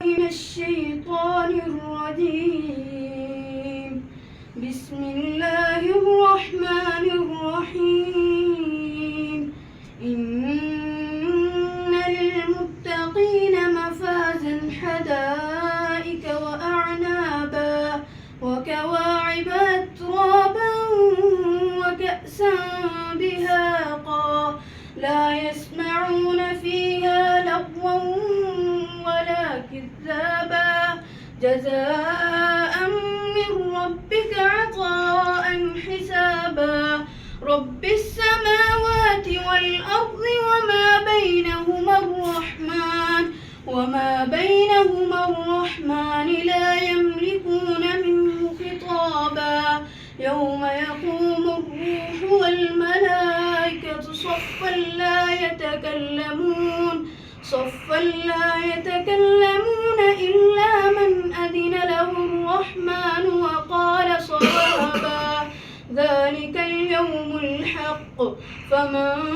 من الشيطان الرجيم. بسم الله الرحمن الرحيم. إن للمتقين مفازا حدائق وأعنابا وكواعب أترابا وكأسا دهاقا لا يسمعون فيها لغوا ولا كذابا جزاء من ربك عطاء حسابا رب السماوات والأرض وما بينهما الرحمن لا يملكون منه خطابا يوم يقوم الروح والملائكة صفا لا يتكلمون إلا من أذن له الرحمن وقال صوابا ذلك اليوم الحق فمن